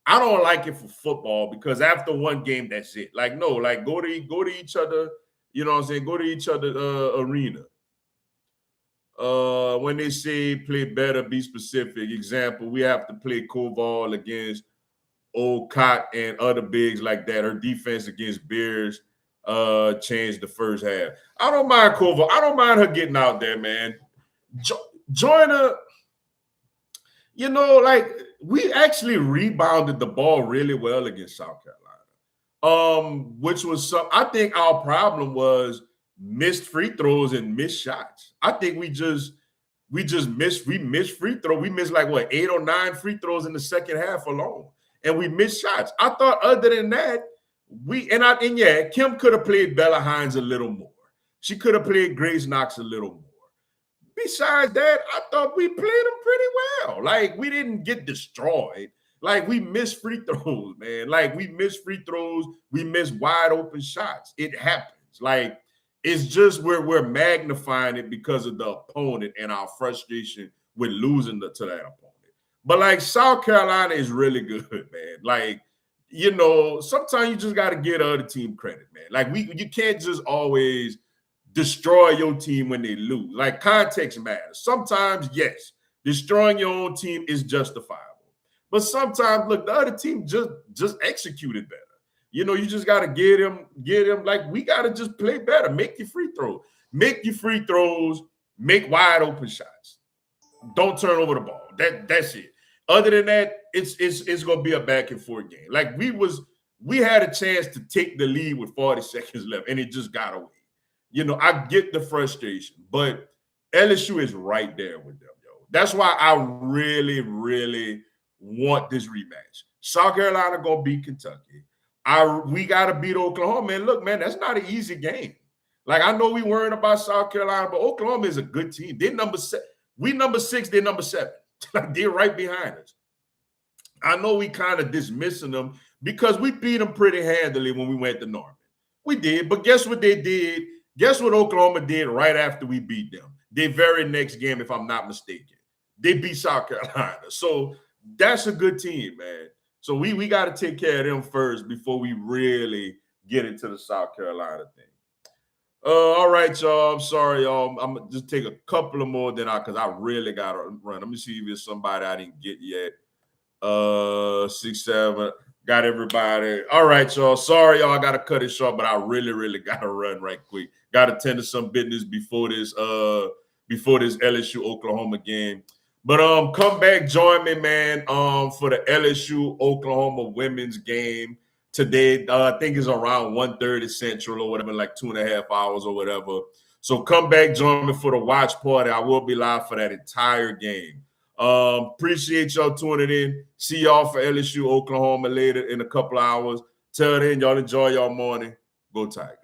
S1: I don't like it for football because after one game, that's it. Like, no, like go to each other, you know what I'm saying? Go to each other arena. When they say play better, be specific. Example, we have to play Koval against Old Cott and other bigs like that. Her defense against Bears changed the first half. I don't mind Koval. I don't mind her getting out there, man. Join her. You know, like we actually rebounded the ball really well against South Carolina. Which was some. I think our problem was missed free throws and missed shots. I think we missed free throw. We missed like what 8 or 9 free throws in the second half alone, and we missed shots. I thought other than that, Kim could have played Bella Hines a little more. She could have played Grace Knox a little more. Besides that, I thought we played them pretty well. Like, we didn't get destroyed. Like, we missed free throws, man. Like, we missed free throws. We missed wide open shots. It happens. Like, it's just we're magnifying it because of the opponent and our frustration with losing to that opponent. But, like, South Carolina is really good, man. Like, you know, sometimes you just got to give the other team credit, man. Like, you can't just always destroy your team when they lose. Like, context matters. Sometimes, yes, destroying your own team is justifiable. But sometimes, look, the other team just executed better. You know, you just got to get them. Like, we got to just play better. Make your free throws. Make your free throws. Make wide open shots. Don't turn over the ball. That's it. Other than that, it's gonna be a back and forth game. Like we had a chance to take the lead with 40 seconds left, and it just got away. You know, I get the frustration, but LSU is right there with them, yo. That's why I really, really want this rematch. South Carolina gonna beat Kentucky. We gotta beat Oklahoma. Man, look, man, that's not an easy game. Like, I know we worrying about South Carolina, but Oklahoma is a good team. They're number 7. We number 6, they're number 7. They're right behind us. I know we kind of dismissing them because we beat them pretty handily when we went to Norman. We did, but guess what they did? Guess what Oklahoma did right after we beat them? Their very next game, if I'm not mistaken. They beat South Carolina. So that's a good team, man. So we got to take care of them first before we really get into the South Carolina thing. All right, y'all. I'm sorry, y'all. I'm gonna just take a couple of more because I really gotta run. Let me see if there's somebody I didn't get yet. 6, 7. Got everybody. All right, y'all. Sorry, y'all. I gotta cut it short, but I really, really gotta run right quick. Gotta tend to some business before this LSU Oklahoma game. But come back, join me, man. For the LSU Oklahoma women's game today. I think it's around 1:30 Central or whatever, like 2.5 hours or whatever. So come back, join me for the watch party. I will be live for that entire game. Appreciate y'all tuning in. See y'all for LSU Oklahoma later in a couple hours. Till then, y'all enjoy y'all morning. Go Tigers.